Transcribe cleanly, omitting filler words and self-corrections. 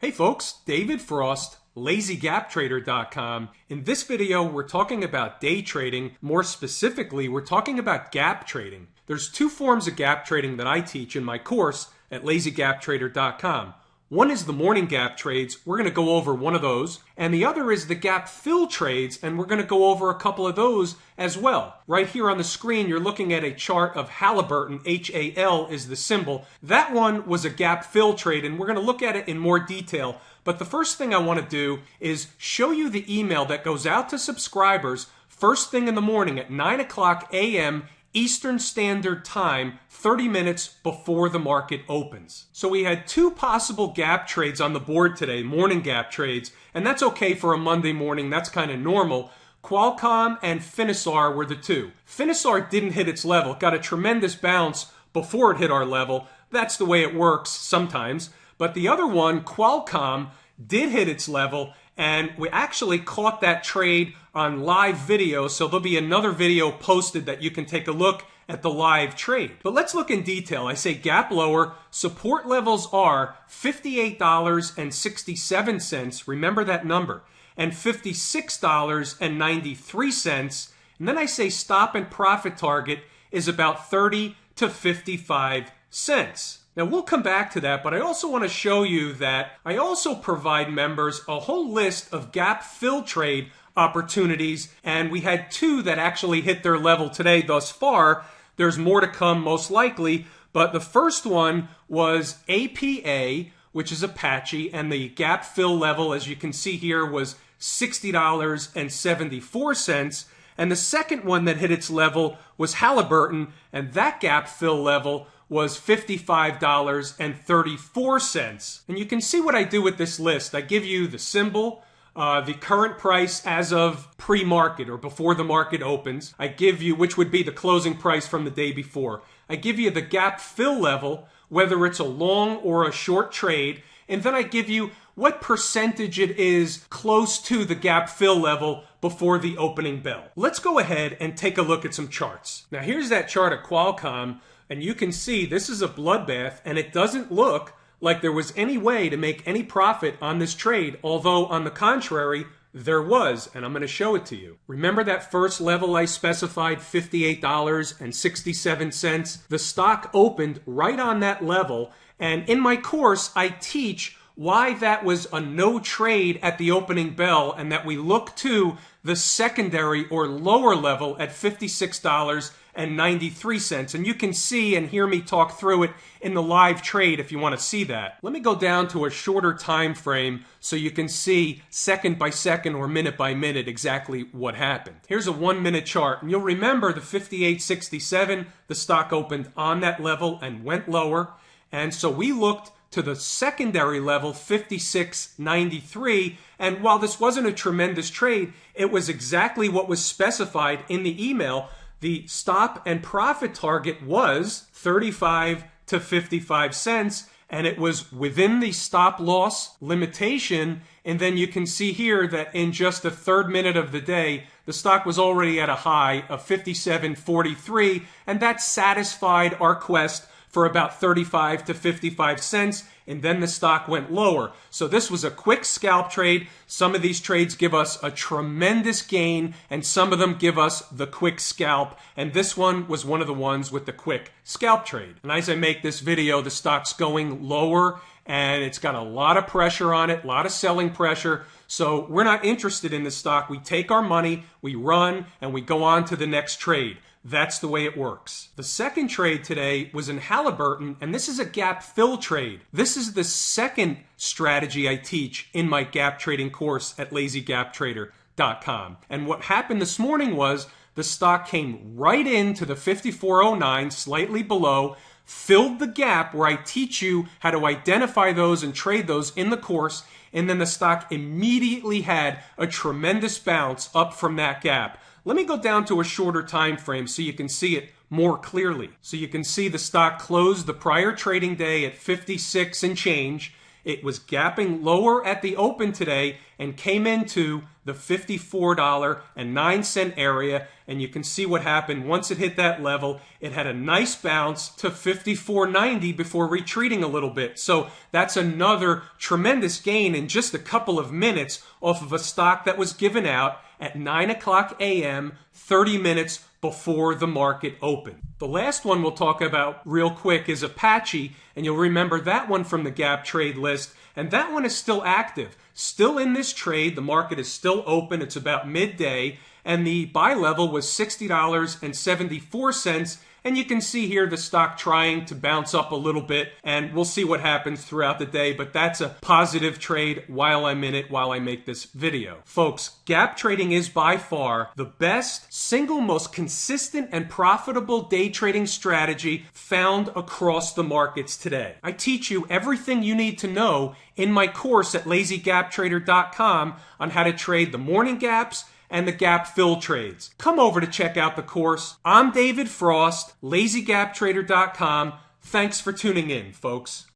Hey folks, David Frost, LazyGapTrader.com. In this video, we're talking about day trading. More specifically, we're talking about gap trading. There's two forms of gap trading that I teach in my course at LazyGapTrader.com. One is the morning gap trades. We're going to go over one of those. And the other is the gap fill trades, and we're going to go over a couple of those as well. Right here on the screen, you're looking at a chart of Halliburton. HAL is the symbol. That one was a gap fill trade, and we're going to look at it in more detail. But the first thing I want to do is show you the email that goes out to subscribers first thing in the morning at 9 o'clock a.m. Eastern Standard Time, 30 minutes before the market opens. So we had two possible gap trades on the board today, morning gap trades, and that's okay for a Monday morning. That's kind of normal. Qualcomm and Finisar were the two. Finisar didn't hit its level, got a tremendous bounce before it hit our level. That's the way it works sometimes. But the other one, Qualcomm, did hit its level, and we actually caught that trade on live video, so there'll be another video posted that you can take a look at the live trade. But let's look in detail. I say gap lower. Support levels are $58.67. Remember that number. And $56.93. And then I say stop and profit target is about 30 to 55 cents. Now, we'll come back to that, but I also want to show you that I also provide members a whole list of gap fill trade opportunities, and we had two that actually hit their level today thus far. There's more to come most likely, but the first one was APA, which is Apache, and the gap fill level, as you can see here, was $60.74. And the second one that hit its level was Halliburton, and that gap fill level was $55.34. And you can see what I do with this list. I give you the symbol, the current price as of pre-market or before the market opens. I give you, which would be the closing price from the day before. I give you the gap fill level, whether it's a long or a short trade. And then I give you what percentage it is close to the gap fill level before the opening bell. Let's go ahead and take a look at some charts. Now here's that chart of Qualcomm, and you can see this is a bloodbath, and it doesn't look like there was any way to make any profit on this trade, although on the contrary, there was, and I'm going to show it to you. Remember that first level I specified, $58.67? The stock opened right on that level, and in my course, I teach why that was a no trade at the opening bell and that we look to the secondary or lower level at $56.93. And you can see and hear me talk through it in the live trade if you want to see that. Let me go down to a shorter time frame so you can see second by second or minute by minute exactly what happened. Here's a 1 minute chart, and you'll remember the 58.67, the stock opened on that level and went lower. And so we looked to the secondary level, 56.93, and while this wasn't a tremendous trade, it was exactly what was specified in the email. The stop and profit target was 35 to 55 cents, and it was within the stop loss limitation. And then you can see here that in just the third minute of the day, the stock was already at a high of 57.43, and that satisfied our quest for about 35 to 55 cents, and then the stock went lower. So this was a quick scalp trade. Some of these trades give us a tremendous gain, and some of them give us the quick scalp, and this one was one of the ones with the quick scalp trade. And as I make this video, the stock's going lower, and it's got a lot of pressure on it, a lot of selling pressure. So we're not interested in this stock. We take our money, we run, and we go on to the next trade. That's the way it works. The second trade today was in Halliburton, and this is a gap fill trade. This is the second strategy I teach in my gap trading course at LazyGapTrader.com. And what happened this morning was the stock came right into the 54.09, slightly below, filled the gap where I teach you how to identify those and trade those in the course, and then the stock immediately had a tremendous bounce up from that gap. Let me go down to a shorter time frame so you can see it more clearly. So you can see the stock closed the prior trading day at 56 and change, It was gapping lower at the open today and came into the $54.09 area, and you can see what happened once it hit that level. It had a nice bounce to $54.90 before retreating a little bit. So that's another tremendous gain in just a couple of minutes off of a stock that was given out at 9 o'clock a.m., 30 minutes before the market opened. The last one we'll talk about real quick is Apache, and you'll remember that one from the gap trade list, and that one is still active. Still in this trade, the market is still open. It's about midday, and the buy level was $60.74. And you can see here the stock trying to bounce up a little bit, and we'll see what happens throughout the day, but that's a positive trade while I'm in it, while I make this video. Folks, gap trading is by far the best, single most consistent and profitable day trading strategy found across the markets today. I teach you everything you need to know in my course at lazygaptrader.com on how to trade the morning gaps and the gap fill trades. Come over to check out the course. I'm David Frost, lazygaptrader.com. Thanks for tuning in, folks.